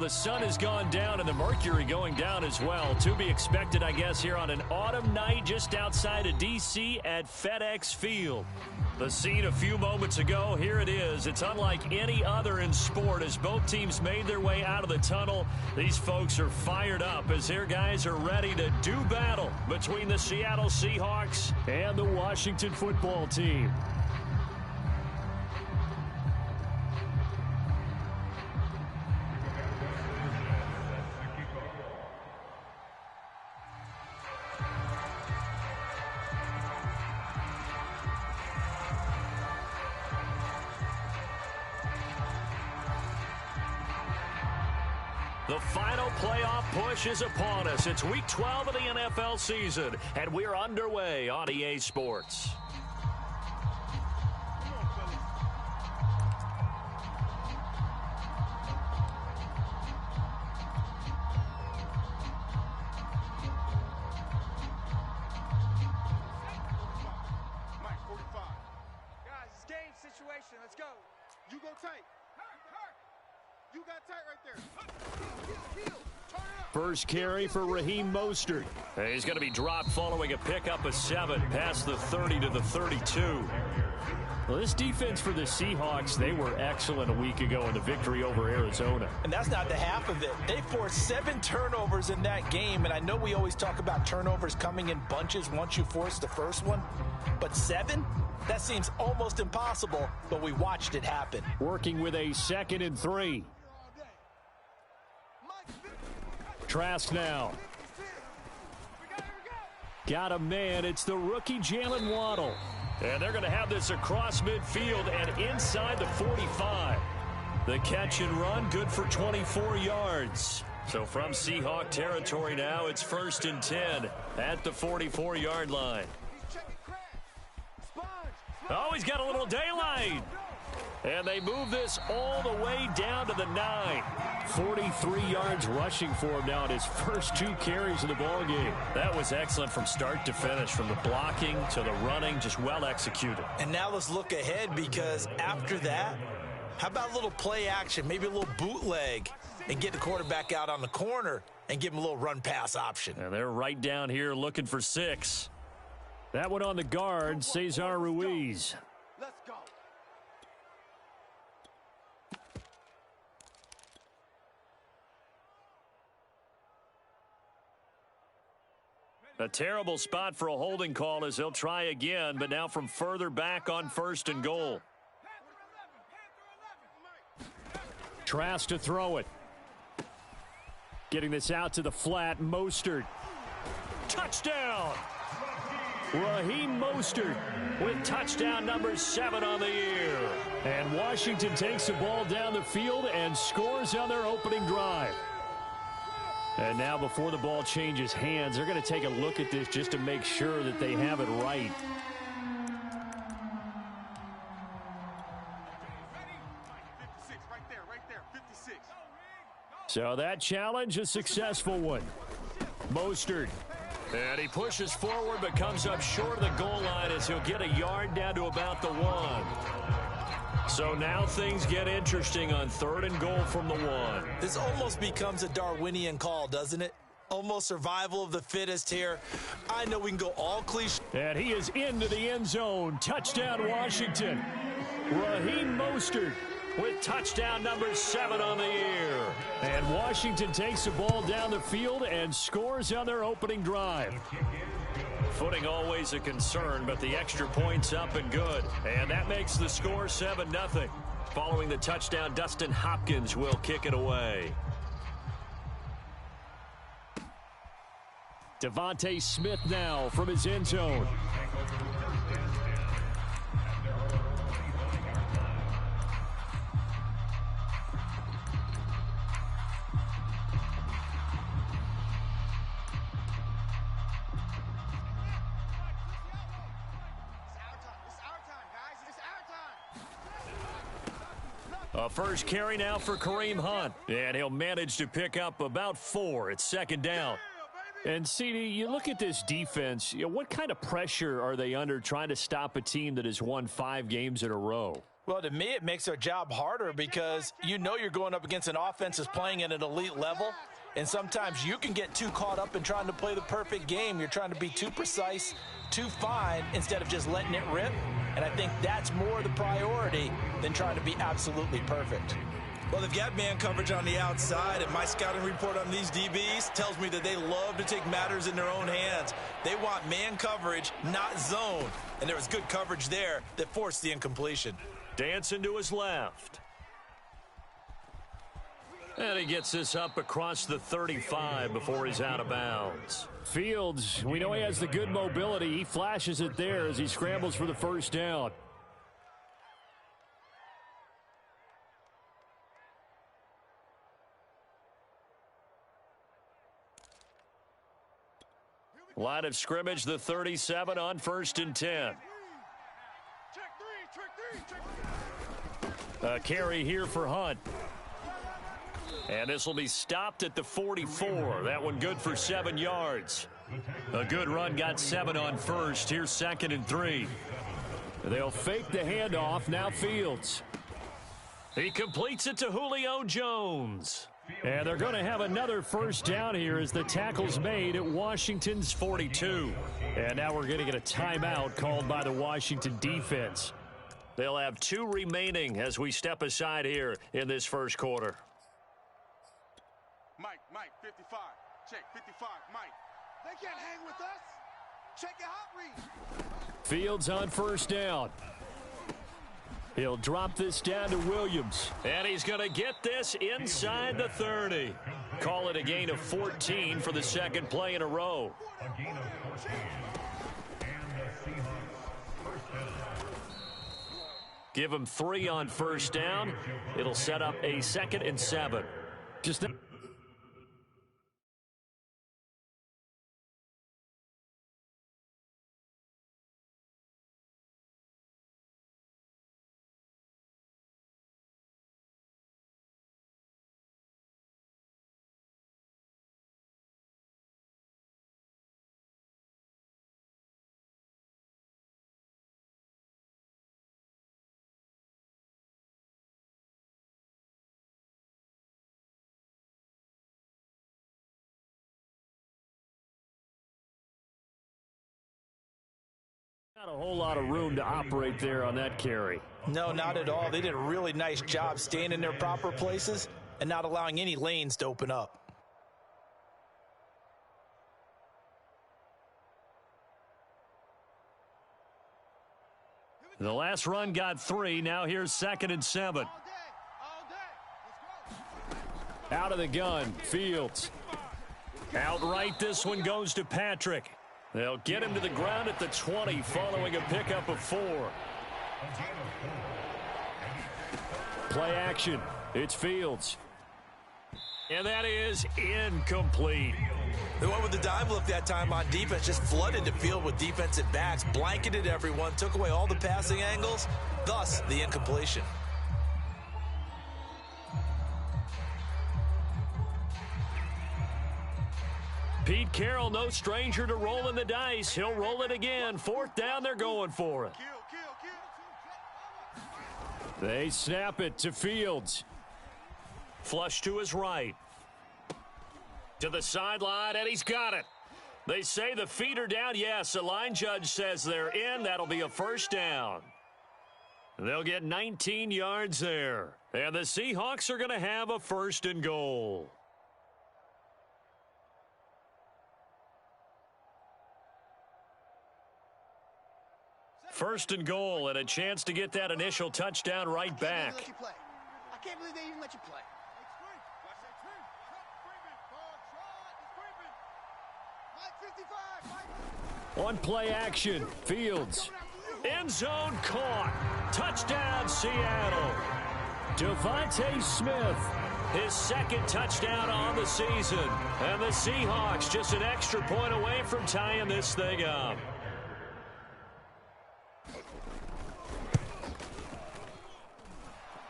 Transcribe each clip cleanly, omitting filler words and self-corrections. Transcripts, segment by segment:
the sun has gone down and the mercury going down as well. To be expected, I guess, here on an autumn night just outside of D.C. at FedEx Field. The scene a few moments ago, here it is. It's unlike any other in sport as both teams made their way out of the tunnel. These folks are fired up as their guys are ready to do battle between the Seattle Seahawks and the Washington football team. The final playoff push is upon us. It's Week 12 of the NFL season, and we're underway on EA Sports. Mike, 45. Guys, it's game situation. Let's go. You go tight. You got tight right there. First carry for Raheem Mostert. He's going to be dropped following a pickup of 7 past the 30 to the 32. Well, this defense for the Seahawks, they were excellent a week ago in the victory over Arizona. And that's not the half of it. They forced 7 turnovers in that game, and I know we always talk about turnovers coming in bunches once you force the first one, but 7? That seems almost impossible, but we watched it happen. Working with a 2nd and 3. Trask now. Got a man. It's the rookie Jalen Waddle. And they're going to have this across midfield and inside the 45. The catch and run, good for 24 yards. So from Seahawk territory now, it's 1st and 10 at the 44-yard line. Oh, he's got a little daylight. And they move this all the way down to the 9. 43 yards rushing for him now in his first 2 carries of the ballgame. That was excellent from start to finish, from the blocking to the running, just well executed. And now let's look ahead, because after that, how about a little play action, maybe a little bootleg, and get the quarterback out on the corner and give him a little run-pass option. And they're right down here looking for 6. That one on the guard, Cesar Ruiz. Let's go. A terrible spot for a holding call as they'll try again, but now from further back on 1st and goal. Trask to throw it. Getting this out to the flat, Mostert. Touchdown! Raheem Mostert with touchdown number 7 on the year. And Washington takes the ball down the field and scores on their opening drive. And now before the ball changes hands, they're going to take a look at this just to make sure that they have it right. So that challenge, a successful one. Mostert. And he pushes forward but comes up short of the goal line as he'll get a yard down to about the 1. So now things get interesting on 3rd and goal from the 1. This almost becomes a Darwinian call, doesn't it? Almost survival of the fittest here. I know we can go all cliche. And he is into the end zone. Touchdown, Washington. Raheem Mostert with touchdown number 7 on the year. And Washington takes the ball down the field and scores on their opening drive. Footing always a concern, but the extra point's up and good. And that makes the score 7-0. Following the touchdown, Dustin Hopkins will kick it away. Devontae Smith now from his end zone. A first carry now for Kareem Hunt. And he'll manage to pick up about 4. It's 2nd down. And, CD, you look at this defense, what kind of pressure are they under trying to stop a team that has won 5 games in a row? Well, to me, it makes their job harder because you know you're going up against an offense that's playing at an elite level, and sometimes you can get too caught up in trying to play the perfect game. You're trying to be too precise, too fine, instead of just letting it rip, and I think that's more the priority than trying to be absolutely perfect. Well, they've got man coverage on the outside, and my scouting report on these DBs tells me that they love to take matters in their own hands. They want man coverage, not zone, and there was good coverage there that forced the incompletion. Dancing to his left. And he gets this up across the 35 before he's out of bounds. Fields, we know he has the good mobility. He flashes it there as he scrambles for the first down. Line of scrimmage, the 37 on 1st and 10. A carry here for Hunt. And this will be stopped at the 44. That one good for 7 yards. A good run, got 7 on 1st. Here's 2nd and 3. They'll fake the handoff. Now Fields. He completes it to Julio Jones. And they're going to have another first down here as the tackle's made at Washington's 42. And now we're going to get a timeout called by the Washington defense. They'll have 2 remaining as we step aside here in this first quarter. Mike, 55. Check, 55, Mike. They can't hang with us. Check your hot read. Fields on first down. He'll drop this down to Williams. And he's going to get this inside the 30. Call it a gain of 14 for the second play in a row. Give him 3 on first down. It'll set up a 2nd and 7. Just not a whole lot of room to operate there on that carry. No, not at all. They did a really nice job staying in their proper places and not allowing any lanes to open up. The last run got 3. Now here's 2nd and 7. Out of the gun, Fields. Outright, this one goes to Patrick. They'll get him to the ground at the 20 following a pickup of 4. Play action. It's Fields. And that is incomplete. They went with the dive look that time on defense, just flooded the field with defensive backs, blanketed everyone, took away all the passing angles, thus the incompletion. Pete Carroll, no stranger to rolling the dice. He'll roll it again. 4th down, they're going for it. They snap it to Fields. Flush to his right. To the sideline, and he's got it. They say the feet are down. Yes, the line judge says they're in. That'll be a first down. They'll get 19 yards there. And the Seahawks are going to have a 1st and goal. First and goal, and a chance to get that initial touchdown right back. I can't believe they even let you play. On play action, Fields. End zone caught. Touchdown, Seattle. Devontae Smith, his 2nd touchdown on the season. And the Seahawks just an extra point away from tying this thing up.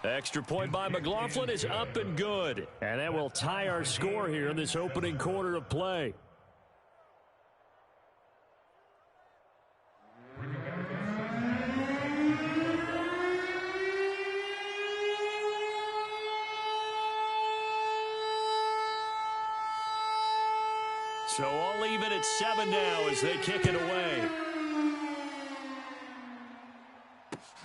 Extra point by McLaughlin is up and good. And that will tie our score here in this opening quarter of play. So all even at 7 now as they kick it away.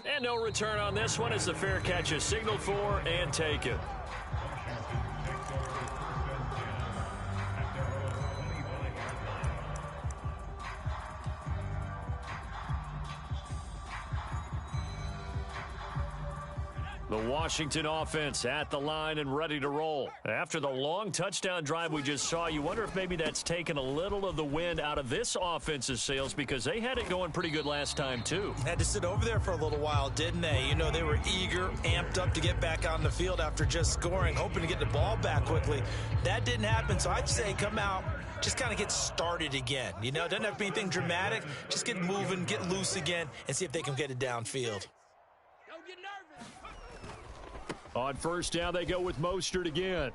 And no return on this one as the fair catch is signaled for and taken. The Washington offense at the line and ready to roll. After the long touchdown drive we just saw, you wonder if maybe that's taken a little of the wind out of this offense's sails because they had it going pretty good last time too. Had to sit over there for a little while, didn't they? You know, they were eager, amped up to get back on the field after just scoring, hoping to get the ball back quickly. That didn't happen, so I'd say come out, just kind of get started again. You know, it doesn't have to be anything dramatic. Just get moving, get loose again, and see if they can get it downfield. On first down, they go with Mostert again.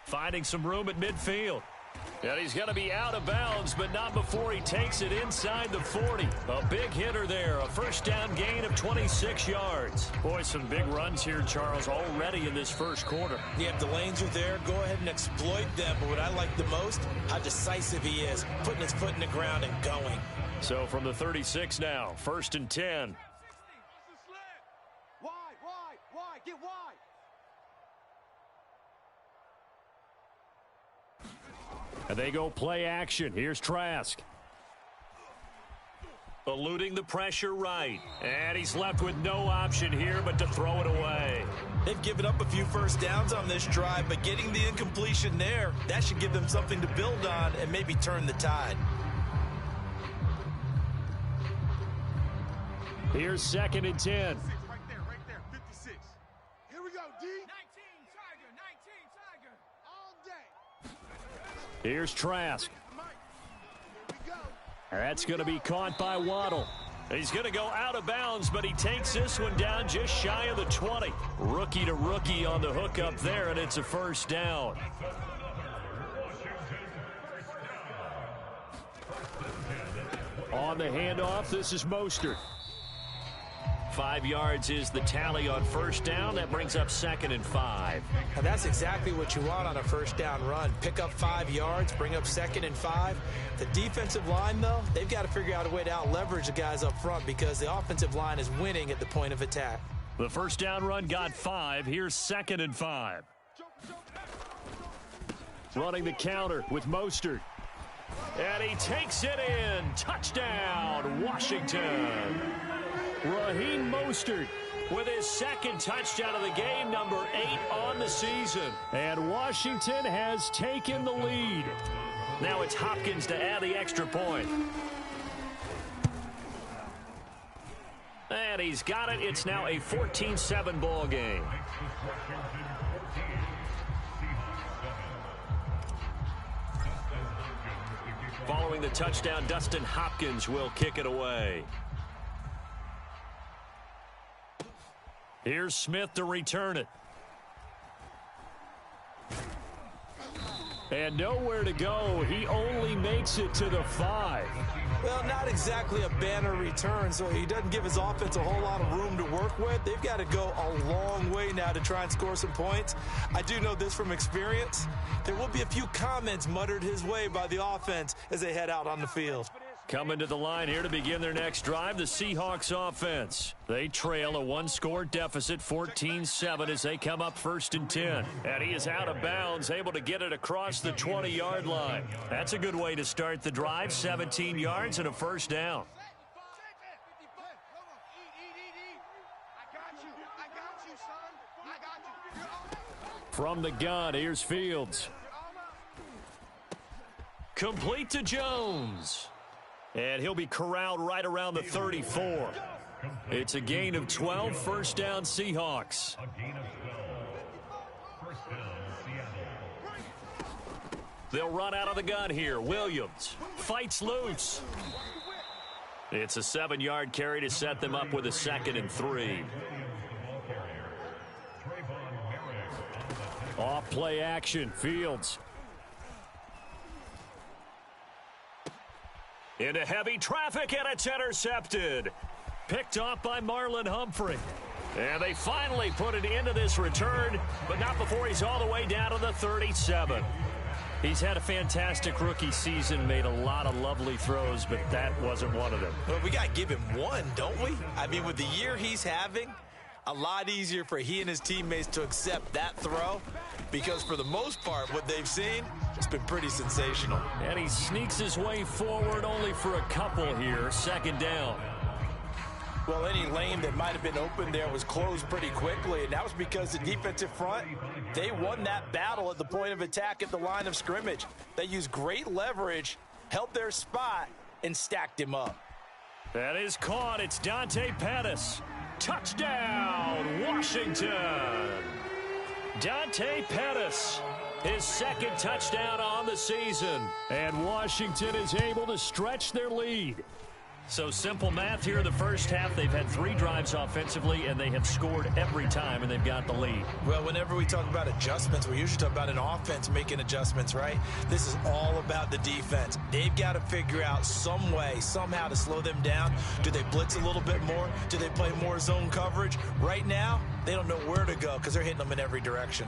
Finding some room at midfield. And he's going to be out of bounds, but not before he takes it inside the 40. A big hitter there. A first down gain of 26 yards. Boy, some big runs here, Charles, already in this first quarter. Yeah, if the lanes are there, go ahead and exploit them. But what I like the most, how decisive he is, putting his foot in the ground and going. So from the 36 now, 1st and 10. Wide, get wide. And they go play action. Here's Trask. Eluding the pressure right. And he's left with no option here but to throw it away. They've given up a few first downs on this drive, but getting the incompletion there, that should give them something to build on and maybe turn the tide. Here's 2nd and 10. Right there, 56. Here we go, D. 19, Tiger. All day. Here's Trask. That's going to be caught by Waddle. He's going to go out of bounds, but he takes this one down just shy of the 20. Rookie to rookie on the hook up there, and it's a first down. On the handoff, this is Mostert. 5 yards is the tally on first down. That brings up 2nd and 5. Now that's exactly what you want on a first down run. Pick up 5 yards, bring up 2nd and 5. The defensive line, though, they've got to figure out a way to out-leverage the guys up front because the offensive line is winning at the point of attack. The first down run got 5. Here's 2nd and 5. Running the counter with Mostert. And he takes it in. Touchdown, Washington. Raheem Mostert with his 2nd touchdown of the game, number 8 on the season. And Washington has taken the lead. Now it's Hopkins to add the extra point. And he's got it. It's now a 14-7 ball game. Following the touchdown, Dustin Hopkins will kick it away. Here's Smith to return it. And nowhere to go. He only makes it to the 5. Well, not exactly a banner return, so he doesn't give his offense a whole lot of room to work with. They've got to go a long way now to try and score some points. I do know this from experience. There will be a few comments muttered his way by the offense as they head out on the field. Coming to the line here to begin their next drive, the Seahawks offense. They trail a 1-score deficit, 14-7, as they come up 1st and 10. And he is out of bounds, able to get it across the 20-yard line. That's a good way to start the drive, 17 yards and a first down. From the gun, here's Fields. Complete to Jones. And he'll be corralled right around the 34. It's a gain of 12, first down Seahawks. They'll run out of the gun here. Williams fights loose. It's a 7-yard carry to set them up with a 2nd and 3. Off play action, Fields. Into heavy traffic, and it's intercepted. Picked off by Marlon Humphrey. And they finally put an end to this return, but not before he's all the way down to the 37. He's had a fantastic rookie season, made a lot of lovely throws, but that wasn't one of them. Well, we got to give him one, don't we? I mean, with the year he's having, a lot easier for he and his teammates to accept that throw, because for the most part, what they've seen, it's been pretty sensational. And he sneaks his way forward only for a couple here. Second down. Well, any lane that might have been open there was closed pretty quickly, and that was because the defensive front, they won that battle at the point of attack at the line of scrimmage. They used great leverage, held their spot, and stacked him up. That is caught. It's Dante Pettis. Touchdown, Washington. Dante Pettis, his second touchdown on the season. And Washington is able to stretch their lead. So simple math here in the first half. They've had 3 drives offensively, and they have scored every time, and they've got the lead. Well, whenever we talk about adjustments, we usually talk about an offense making adjustments, right? This is all about the defense. They've got to figure out some way, somehow to slow them down. Do they blitz a little bit more? Do they play more zone coverage? Right now, they don't know where to go because they're hitting them in every direction.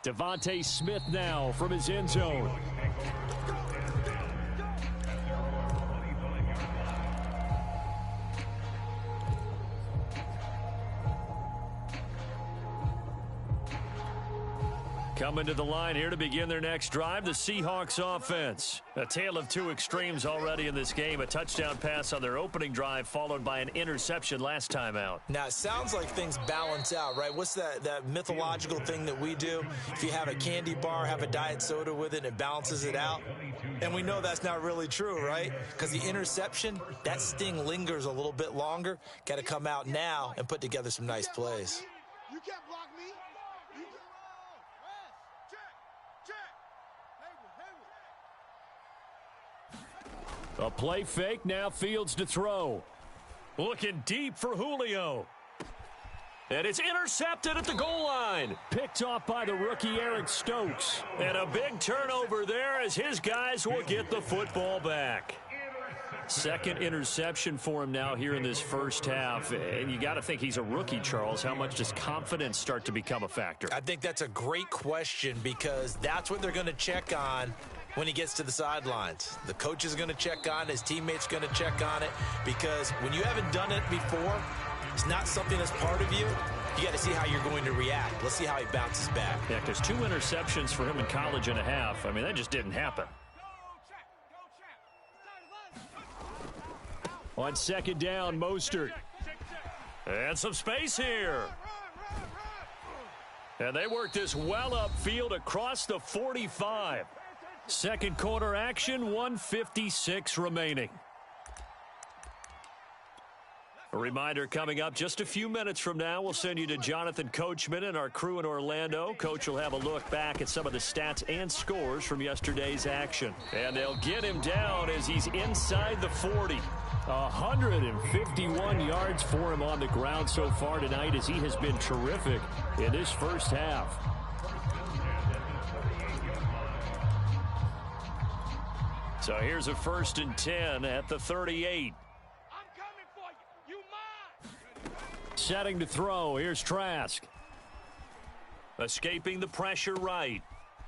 Devontae Smith now from his end zone. Coming to the line here to begin their next drive, the Seahawks offense. A tale of 2 extremes already in this game. A touchdown pass on their opening drive, followed by an interception last time out. Now, it sounds like things balance out, right? What's that mythological thing that we do? If you have a candy bar, have a diet soda with it, it balances it out. And we know that's not really true, right? Because the interception, that sting lingers a little bit longer. Got to come out now and put together some nice plays. You can't block me. A play fake, now Fields to throw. Looking deep for Julio. And it's intercepted at the goal line. Picked off by the rookie Eric Stokes. And a big turnover there as his guys will get the football back. Second interception for him now here in this first half. And you got to think he's a rookie, Charles. How much does confidence start to become a factor? I think that's a great question because that's what they're going to check on when he gets to the sidelines. The coach is going to check on it. His teammates going to check on it because when you haven't done it before, it's not something that's part of you. You got to see how you're going to react. Let's see how he bounces back. Yeah, because 2 interceptions for him in college and a half. I mean, that just didn't happen. On second down, Mostert. And some space here. And they work this well upfield across the 45. Second quarter action, 1:56 remaining. A reminder coming up just a few minutes from now, we'll send you to Jonathan Coachman and our crew in Orlando. Coach will have a look back at some of the stats and scores from yesterday's action. And they'll get him down as he's inside the 40. 151 yards for him on the ground so far tonight as he has been terrific in this first half. So here's a 1st and 10 at the 38. I'm coming for you. You mine. Setting to throw. Here's Trask. Escaping the pressure right.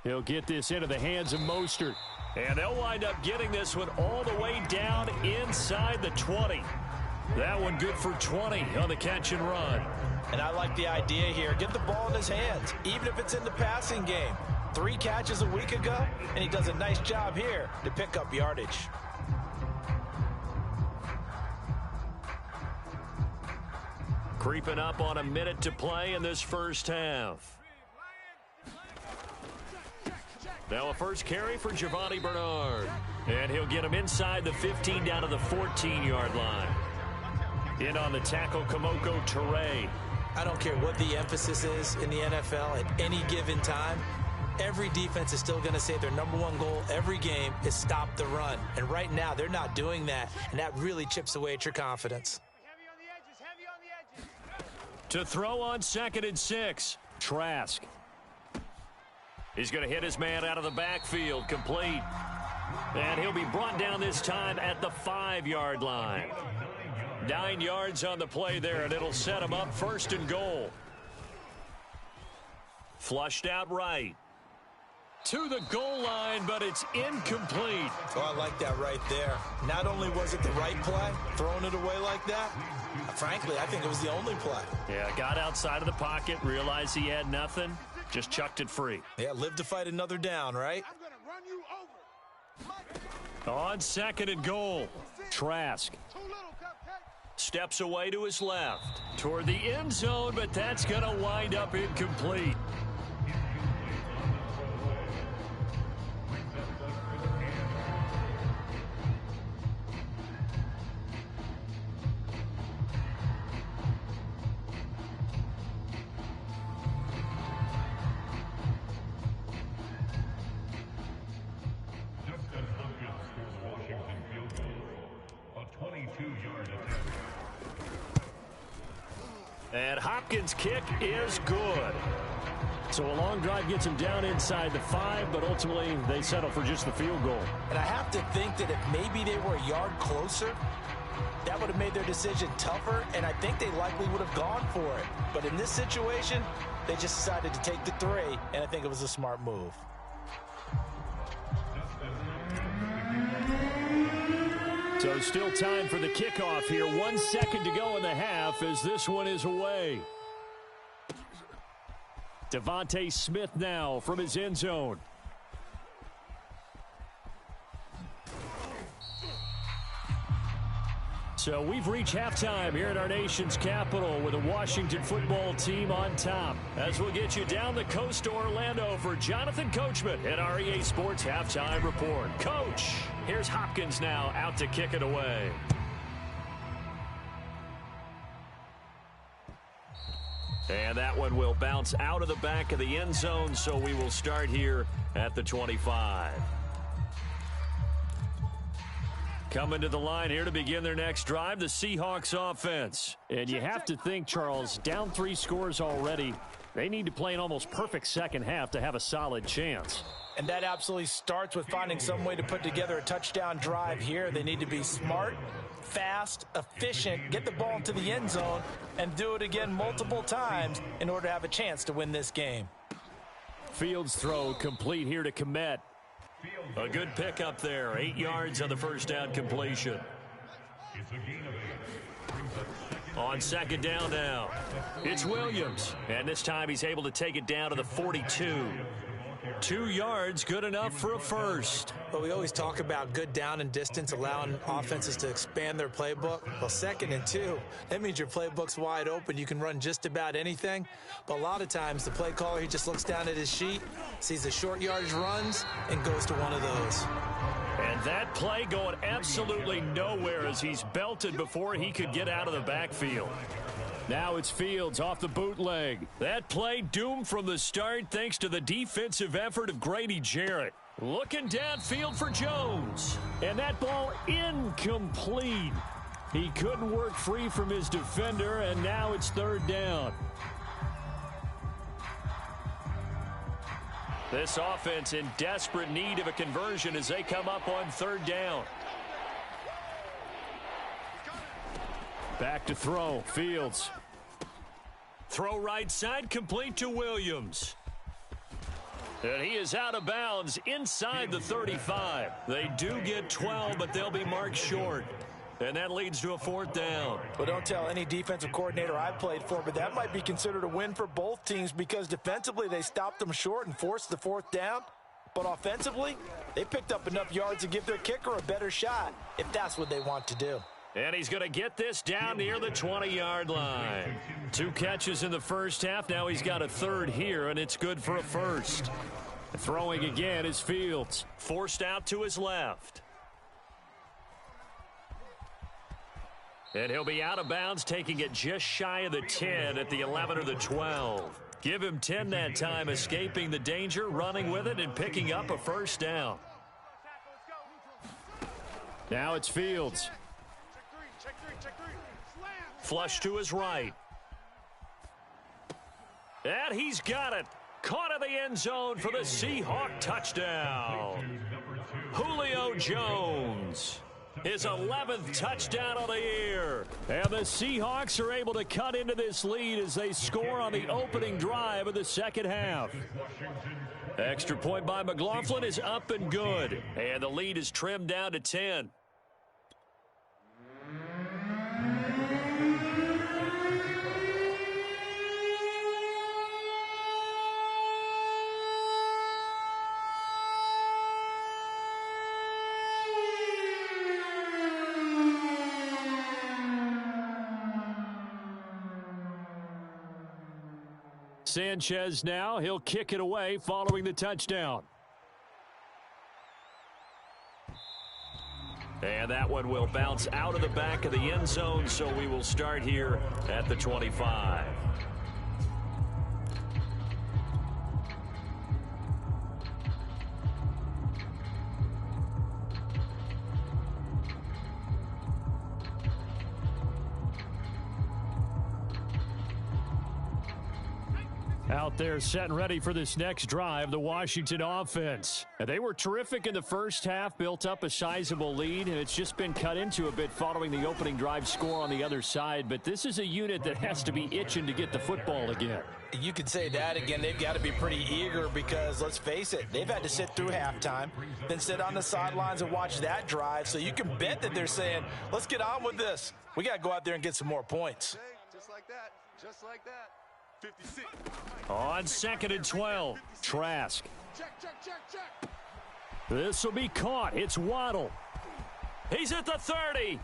He'll get this into the hands of Mostert. And they'll wind up getting this one all the way down inside the 20. That one good for 20 on the catch and run. And I like the idea here. Get the ball in his hands, even if it's in the passing game. 3 catches a week ago, and he does a nice job here to pick up yardage. Creeping up on a minute to play in this first half. Now a first carry for Giovanni Bernard. And he'll get him inside the 15 down to the 14-yard line. In on the tackle, Kamoko Toure. I don't care what the emphasis is in the NFL at any given time. Every defense is still going to say their #1 goal every game is stop the run. And right now, they're not doing that, and that really chips away at your confidence. Heavy on the edges, heavy on the edges. To throw on 2nd and 6, Trask. He's going to hit his man out of the backfield, complete. And he'll be brought down this time at the 5-yard line. 9 yards on the play there, and it'll set him up 1st and goal. Flushed out right. To the goal line, but it's incomplete. Oh, I like that right there. Not only was it the right play, throwing it away like that, frankly, I think it was the only play. Yeah, got outside of the pocket, realized he had nothing, just chucked it free. Yeah, live to fight another down, right? I'm going to run you over. On second and goal, Trask Too little, Cupcake. steps away to his left toward the end zone, but that's going to wind up incomplete. And Hopkins' kick is good. So a long drive gets him down inside the 5, but ultimately they settle for just the field goal. And I have to think that if maybe they were a yard closer, that would have made their decision tougher, and I think they likely would have gone for it. But in this situation, they just decided to take the 3, and I think it was a smart move. So still time for the kickoff here. 1 second to go in the half as this one is away. Devontae Smith now from his end zone. So we've reached halftime here at our nation's capital with a Washington football team on top. As we'll get you down the coast to Orlando for Jonathan Coachman at our EA Sports Halftime Report. Coach, here's Hopkins now out to kick it away. And that one will bounce out of the back of the end zone, so we will start here at the 25. Coming to the line here to begin their next drive, the Seahawks offense. And you have to think, Charles, down 3 scores already. They need to play an almost perfect second half to have a solid chance. And that absolutely starts with finding some way to put together a touchdown drive here. They need to be smart, fast, efficient, get the ball into the end zone, and do it again multiple times in order to have a chance to win this game. Fields throw complete here to Kmet. A good pickup there. 8 yards on the first down completion. On second down now, it's Williams. And this time he's able to take it down to the 42. 2 yards, good enough for a first. But we always talk about good down and distance, allowing offenses to expand their playbook. Well, 2nd and 2, that means your playbook's wide open. You can run just about anything. But a lot of times, the play caller, he just looks down at his sheet, sees the short yardage runs, and goes to one of those. And that play going absolutely nowhere as he's belted before he could get out of the backfield. Now it's Fields off the bootleg. That play doomed from the start thanks to the defensive effort of Grady Jarrett. Looking downfield for Jones. And that ball incomplete. He couldn't work free from his defender, and now it's 3rd down. This offense in desperate need of a conversion as they come up on 3rd down. Back to throw. Fields. Throw right side, complete to Williams. And he is out of bounds inside the 35. They do get 12, but they'll be marked short. And that leads to a 4th down. Well, don't tell any defensive coordinator I've played for, but that might be considered a win for both teams because defensively they stopped them short and forced the 4th down. But offensively, they picked up enough yards to give their kicker a better shot if that's what they want to do. And he's going to get this down near the 20-yard line. 2 catches in the first half. Now he's got a 3rd here, and it's good for a first. Throwing again is Fields. Forced out to his left. And he'll be out of bounds, taking it just shy of the 10 at the 11 or the 12. Give him 10 that time, escaping the danger, running with it, and picking up a first down. Now it's Fields. Flush to his right. And he's got it. Caught in the end zone for the Seahawk touchdown. Julio Jones. his 11th touchdown of the year. And the Seahawks are able to cut into this lead as they score on the opening drive of the second half. Extra point by McLaughlin is up and good. And the lead is trimmed down to 10. Sanchez now, he'll kick it away following the touchdown. And that one will bounce out of the back of the end zone, so we will start here at the 25. Out there set and ready for this next drive, the Washington offense. And they were terrific in the first half, built up a sizable lead, and it's just been cut into a bit following the opening drive score on the other side. But this is a unit that has to be itching to get the football again. You could say that again. They've got to be pretty eager because, let's face it, they've had to sit through halftime, then sit on the sidelines and watch that drive. So you can bet that they're saying, let's get on with this. We got to go out there and get some more points. Just like that. Just like that. 56. On 2nd and 12, Trask. Check. This will be caught. It's Waddle. He's at the 30.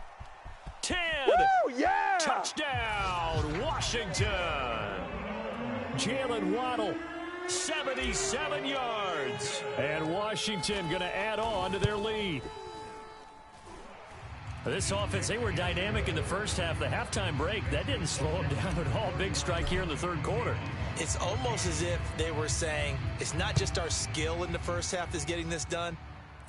10. Woo, yeah! Touchdown, Washington. Jalen Waddle, 77 yards. And Washington going to add on to their lead. This offense, they were dynamic in the first half. The halftime break, that didn't slow them down at all. Big strike here in the third quarter. It's almost as if they were saying, it's not just our skill in the first half that's getting this done,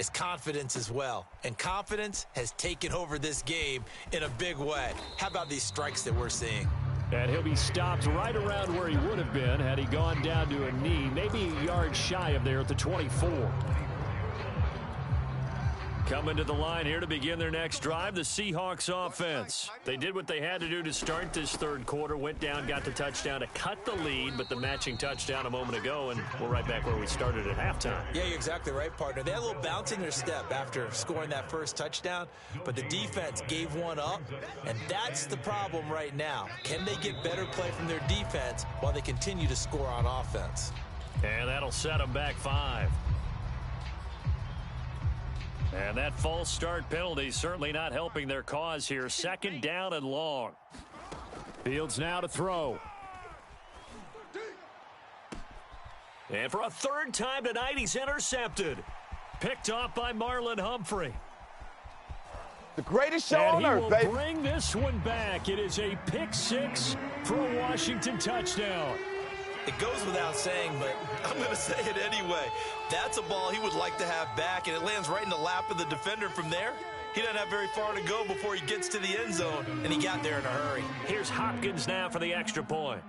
it's confidence as well. And confidence has taken over this game in a big way. How about these strikes that we're seeing? And he'll be stopped right around where he would have been had he gone down to a knee, maybe a yard shy of there at the 24. Coming to the line here to begin their next drive, the Seahawks offense. They did what they had to do to start this third quarter, went down, got the touchdown to cut the lead, but the matching touchdown a moment ago, and we're right back where we started at halftime. Yeah, you're exactly right, partner. They had a little bounce in their step after scoring that first touchdown, but the defense gave one up, and that's the problem right now. Can they get better play from their defense while they continue to score on offense? And that'll set them back 5. And that false start penalty certainly not helping their cause here. 2nd down and long. Fields now to throw. And for a 3rd time tonight, he's intercepted. Picked off by Marlon Humphrey. The greatest show on earth, baby. And he will bring this one back. It is a pick 6 for a Washington touchdown. It goes without saying, but I'm going to say it anyway. That's a ball he would like to have back, and it lands right in the lap of the defender from there. He doesn't have very far to go before he gets to the end zone, and he got there in a hurry. Here's Hopkins now for the extra point.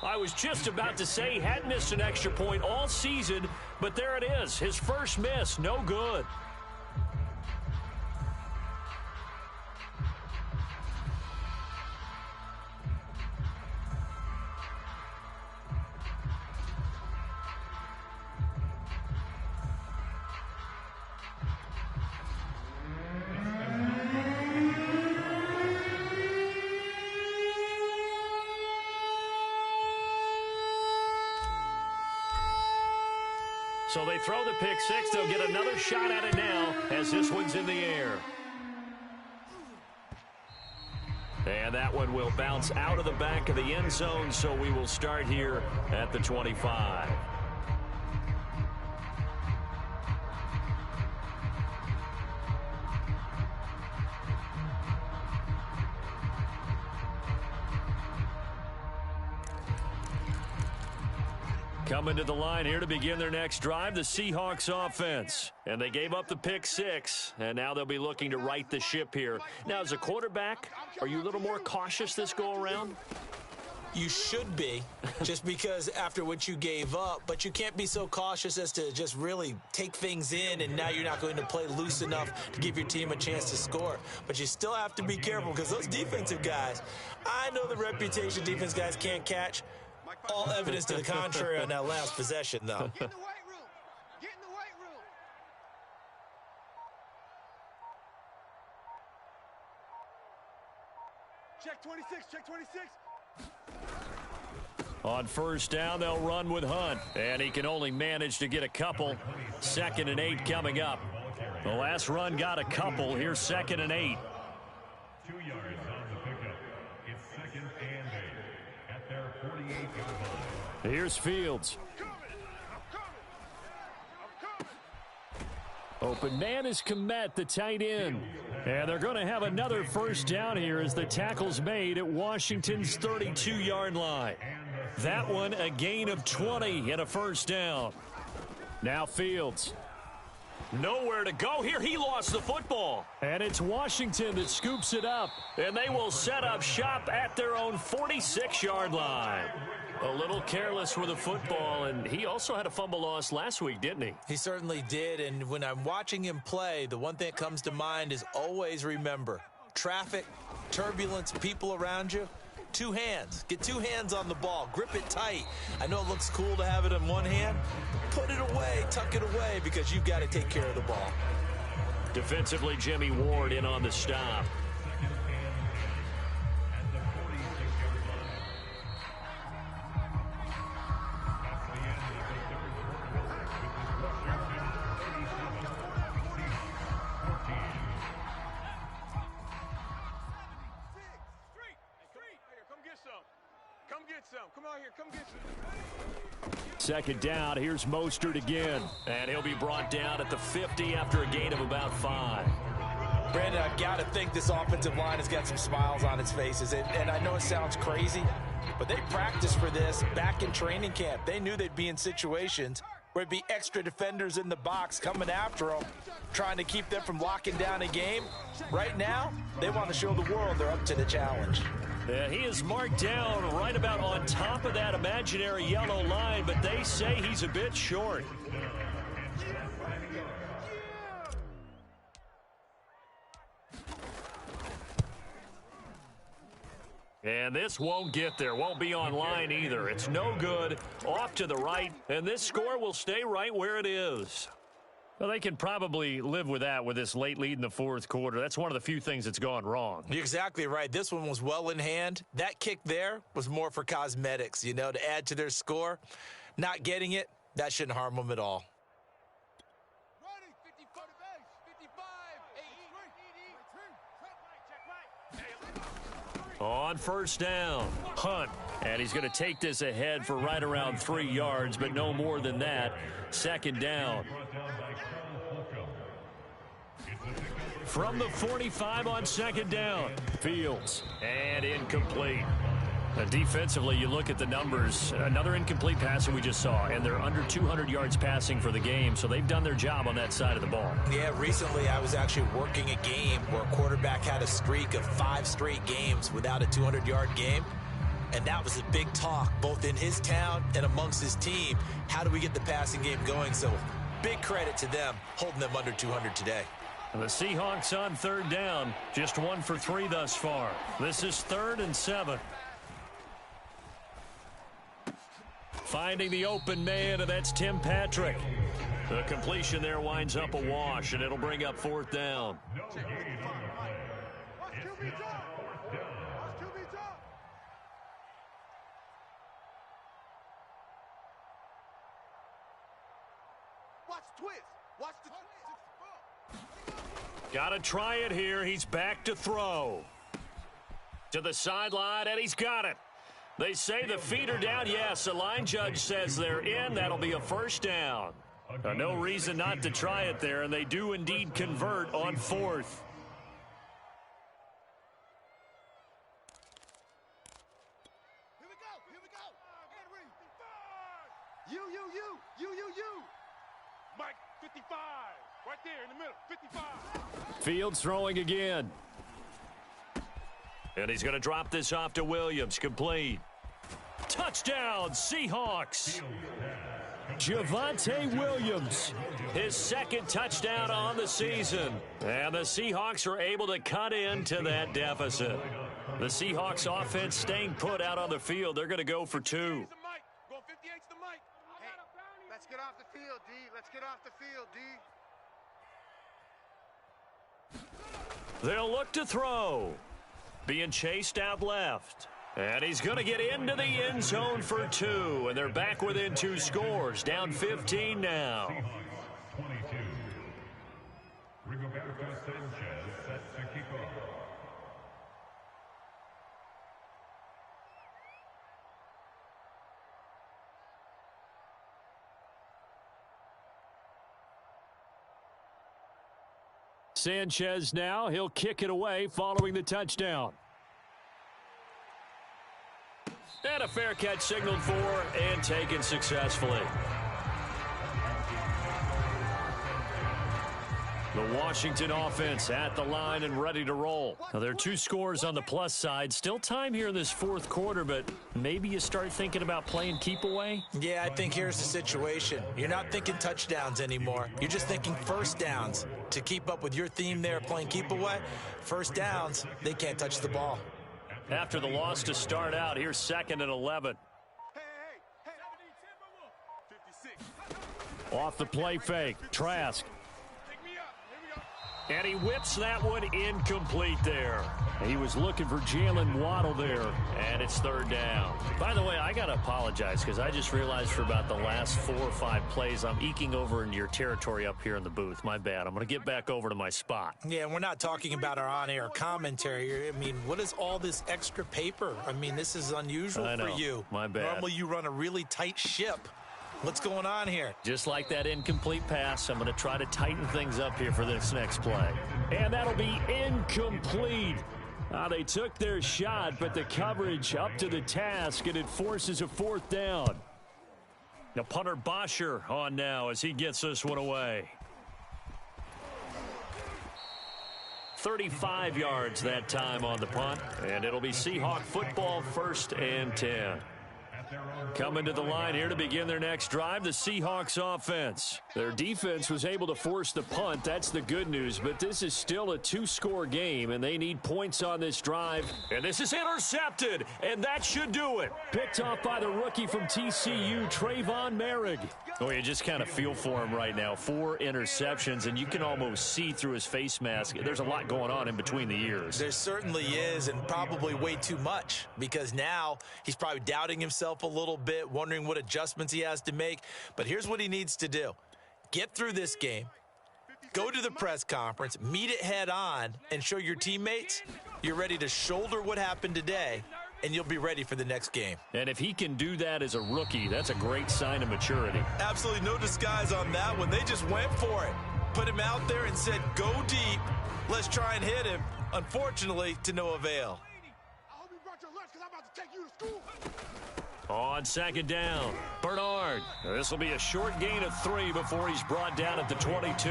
I was just about to say he had missed an extra point all season, but there it is. His first miss, no good. So they throw the pick 6. They'll get another shot at it now as this one's in the air. And that one will bounce out of the back of the end zone, so we will start here at the 25. Coming to the line here to begin their next drive, the Seahawks offense. And they gave up the pick 6, and now they'll be looking to right the ship here. Now, as a quarterback, are you a little more cautious this go-around? You should be, just because after what you gave up, but you can't be so cautious as to just really take things in, and now you're not going to play loose enough to give your team a chance to score. But you still have to be careful, because those defensive guys, I know the reputation defense guys can't catch. All evidence to the contrary on that last possession, though. Get in the weight room. Get in the weight room. Check 26. Check 26. On first down, they'll run with Hunt, and he can only manage to get a couple. 2nd and 8 coming up. The last run got a couple. Here's 2nd and 8. 2 yards on the pickup. It's 2nd and 8 at their 48-yard line. Here's Fields. Open man is Kmet, the tight end. And they're going to have another first down here as the tackle's made at Washington's 32-yard line. That one a gain of 20 and a first down. Now Fields. Nowhere to go here. He lost the football. And it's Washington that scoops it up. And they will set up shop at their own 46-yard line. A little careless with the football, and he also had a fumble loss last week, didn't he? He certainly did, and when I'm watching him play, the one thing that comes to mind is always remember, traffic, turbulence, people around you, 2 hands. Get 2 hands on the ball. Grip it tight. I know it looks cool to have it in one hand. Put it away, tuck it away, because you've got to take care of the ball. Defensively, Jimmy Ward in on the stop. Come on here. Come get some. 2nd down. Here's Mostert again. And he'll be brought down at the 50 after a gain of about 5. Brandon, I've got to think this offensive line has got some smiles on its faces. And I know it sounds crazy, but they practiced for this back in training camp. They knew they'd be in situations where it'd be extra defenders in the box coming after them, trying to keep them from locking down a game. Right now, they want to show the world they're up to the challenge. He is marked down right about on top of that imaginary yellow line, but they say he's a bit short. And this won't get there, won't be on line either. It's no good, off to the right, and this score will stay right where it is. Well, they can probably live with that with this late lead in the 4th quarter. That's one of the few things that's gone wrong. You're exactly right. This one was well in hand. That kick there was more for cosmetics, you know, to add to their score. Not getting it, that shouldn't harm them at all. Ready, 50 for the base. 55. On first down, Hunt. And he's going to take this ahead for right around 3 yards, but no more than that. 2nd down. From the 45 on 2nd down. Fields. And incomplete. Now, defensively, you look at the numbers. Another incomplete pass that we just saw, and they're under 200 yards passing for the game, so they've done their job on that side of the ball. Yeah, recently I was actually working a game where a quarterback had a streak of 5 straight games without a 200-yard game, and that was a big talk both in his town and amongst his team. How do we get the passing game going? So big credit to them holding them under 200 today. And the Seahawks on 3rd down, just 1 for 3 thus far. This is 3rd and 7. Finding the open man, and that's Tim Patrick. The completion there winds up a wash, and it'll bring up 4th down. Watch the twist. Watch the twist. Got to try it here. He's back to throw. To the sideline, and he's got it. They say the feet are down. Yes, the line judge says they're in. That'll be a first down. No reason not to try it there, and they do indeed convert on 4th. You. Mike, 55. Right there in the middle, 55. Fields throwing again. And he's going to drop this off to Williams. Complete. Touchdown, Seahawks. Javonte Williams, his second touchdown on the season. And the Seahawks are able to cut into that deficit. The Seahawks offense staying put out on the field. They're going to go for 2. Going 58's the Mike. Hey, let's get off the field, D. Let's get off the field, D. They'll look to throw. Being chased out left. And he's going to get into the end zone for 2. And they're back within 2 scores. Down 15 now. Seahawks 22. Rigoberto Sanchez set to kick off. Sanchez now. He'll kick it away following the touchdown. And a fair catch signaled for and taken successfully. The Washington offense at the line and ready to roll. Now, there are 2 scores on the plus side. Still time here in this 4th quarter, but maybe you start thinking about playing keep away? Yeah, I think here's the situation. You're not thinking touchdowns anymore. You're just thinking first downs. To keep up with your theme there, playing keep away, first downs, they can't touch the ball. After the loss to start out, here's 2nd and 11. Hey. 56. Off the play fake, Trask. Pick me up. Here we go. And he whips that one incomplete there. He was looking for Jalen Waddle there, and it's 3rd down. By the way, I got to apologize because I just realized for about the last 4 or 5 plays, I'm eking over into your territory up here in the booth. My bad. I'm going to get back over to my spot. Yeah, we're not talking about our on-air commentary. I mean, what is all this extra paper? I mean, this is unusual I know. for you. My bad. Normally you run a really tight ship. What's going on here? Just like that incomplete pass, I'm going to try to tighten things up here for this next play. And that'll be incomplete. They took their shot, but the coverage up to the task, and it forces a 4th down. Now punter Bosher on now as he gets this one away. 35 yards that time on the punt, and it'll be Seahawk football, 1st and 10. Coming to the line here to begin their next drive, the Seahawks offense. Their defense was able to force the punt. That's the good news, but this is still a 2-score game, and they need points on this drive. And this is intercepted, and that should do it. Picked off by the rookie from TCU, Trayvon Merrick. Oh, you just kind of feel for him right now. 4 interceptions, and you can almost see through his face mask. There's a lot going on in between the ears. There certainly is, and probably way too much, because now he's probably doubting himself a little bit, wondering what adjustments he has to make. But here's what he needs to do. Get through this game, go to the press conference, meet it head on, and show your teammates you're ready to shoulder what happened today, and you'll be ready for the next game. And if he can do that as a rookie, that's a great sign of maturity. Absolutely no disguise on that one. They just went for it. Put him out there and said, go deep. Let's try and hit him. Unfortunately, to no avail. I hope you brought your lunch because I'm about to take you to school. On 2nd down, Bernard. This will be a short gain of 3 before he's brought down at the 22.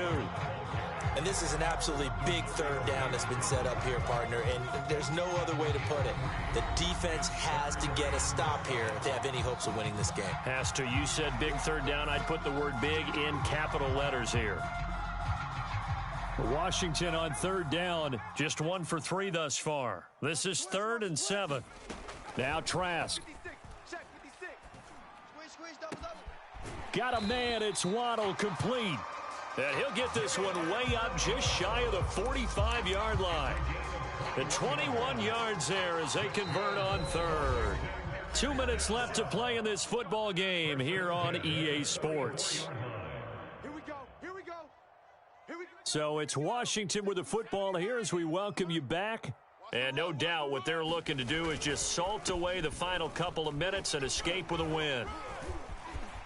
And this is an absolutely big 3rd down that's been set up here, partner, and there's no other way to put it. The defense has to get a stop here if they have any hopes of winning this game. Has to. You said big 3rd down. I'd put the word big in capital letters here. Washington on 3rd down, just 1 for 3 thus far. This is 3rd and 7. Now Trask. 56. Check 56. Squeeze, double. Got a man. It's Waddle, complete. And he'll get this one way up just shy of the 45-yard line. And 21 yards there as they convert on 3rd. 2 minutes left to play in this football game here on EA Sports. Here we go. So it's Washington with the football here as we welcome you back. And no doubt what they're looking to do is just salt away the final couple of minutes and escape with a win.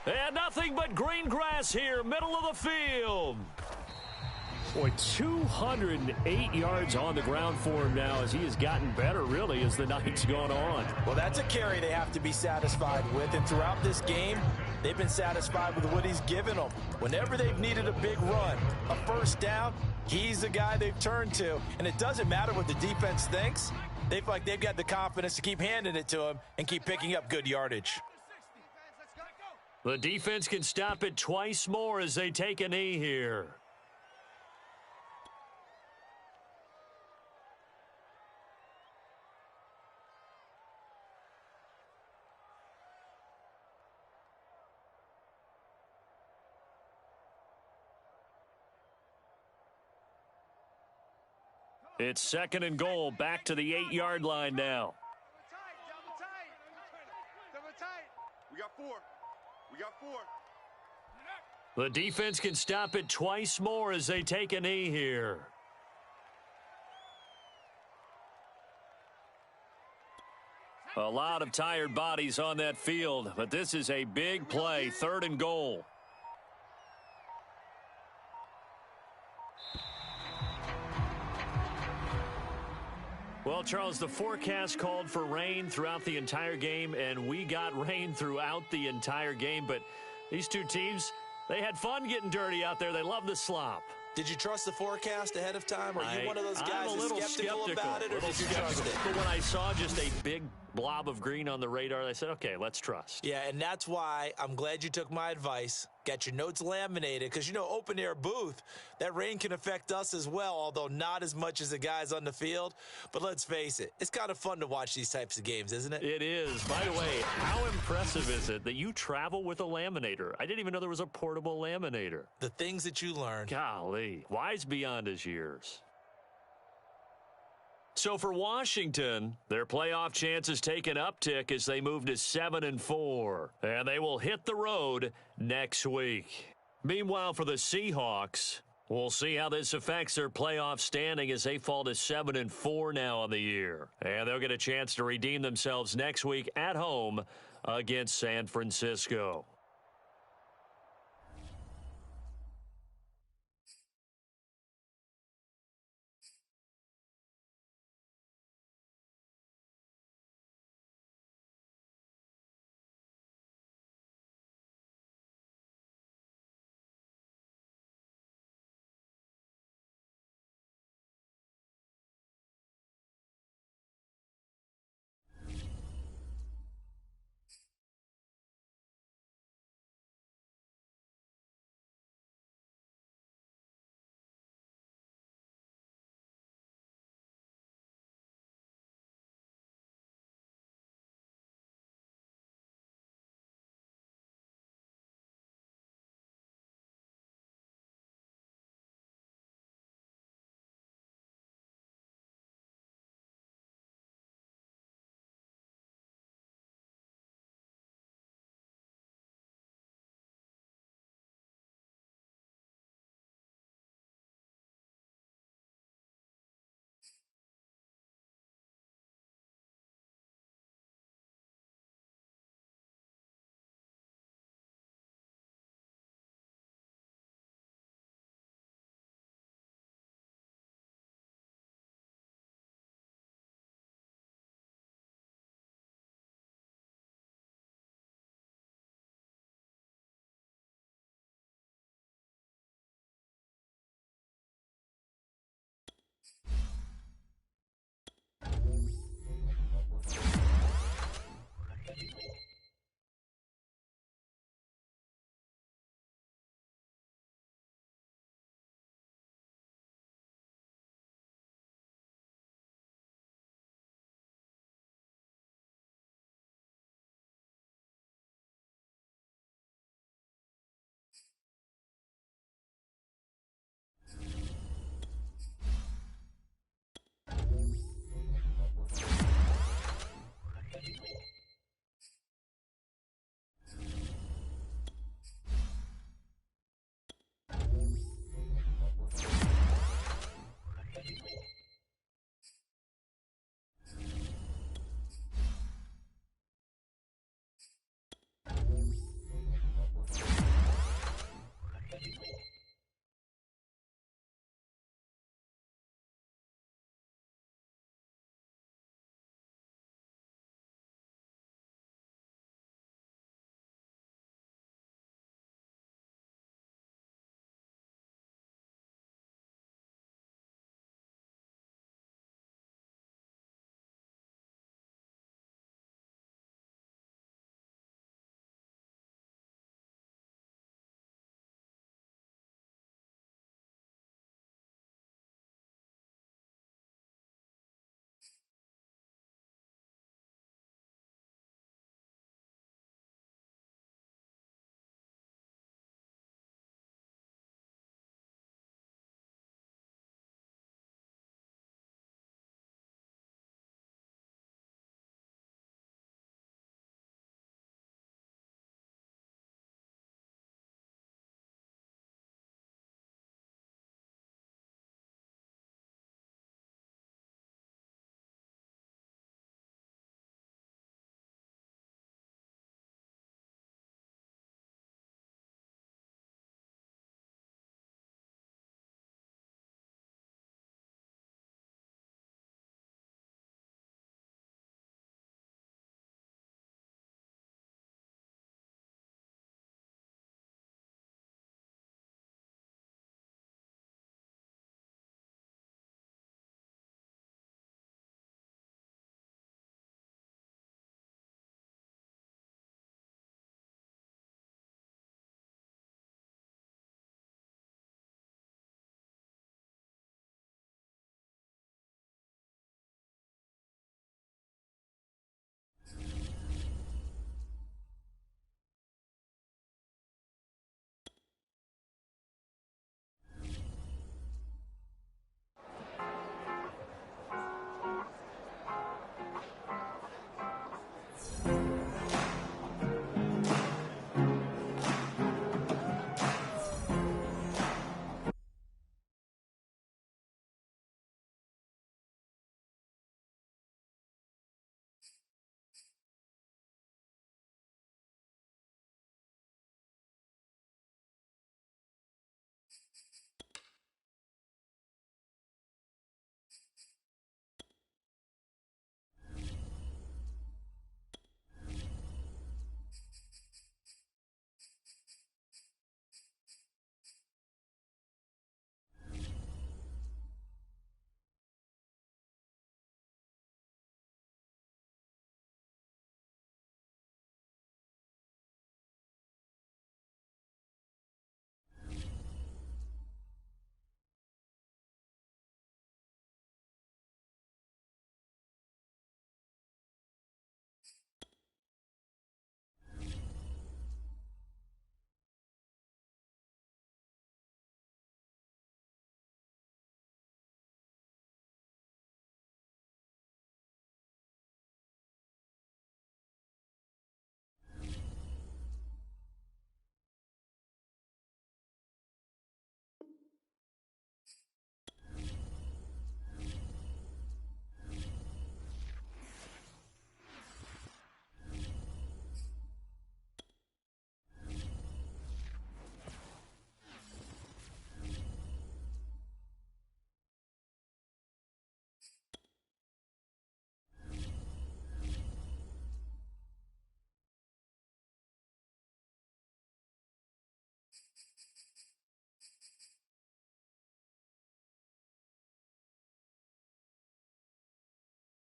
And nothing but green grass here, middle of the field. Boy, 208 yards on the ground for him now as he has gotten better, really, as the night's gone on. Well, that's a carry they have to be satisfied with, and throughout this game, they've been satisfied with what he's given them. Whenever they've needed a big run, a first down, he's the guy they've turned to. And it doesn't matter what the defense thinks. They feel like they've got the confidence to keep handing it to him and keep picking up good yardage. The defense can stop it twice more as they take a knee here. It's second and goal, back to the 8-yard line now. Double tight. We got 4. We got 4. The defense can stop it twice more as they take a knee here. A lot of tired bodies on that field, but this is a big play, third and goal. Well, Charles, the forecast called for rain throughout the entire game, and we got rain throughout the entire game. But these two teams, they had fun getting dirty out there. They love the slop. Did you trust the forecast ahead of time? Are you one of those guys I'm a little skeptical about it, or did you trust it? But when I saw just a big blob of green on the radar, I said, okay, let's trust. Yeah, and that's why I'm glad you took my advice. Got your notes laminated, because, you know, open-air booth, that rain can affect us as well, although not as much as the guys on the field. But let's face it, it's kind of fun to watch these types of games, isn't it? It is. By the way, how impressive is it that you travel with a laminator? I didn't even know there was a portable laminator. The things that you learn. Golly, wise beyond his years. So for Washington, their playoff chances take an uptick as they move to 7-4, and they will hit the road next week. Meanwhile, for the Seahawks, we'll see how this affects their playoff standing as they fall to 7-4 now on the year, and they'll get a chance to redeem themselves next week at home against San Francisco.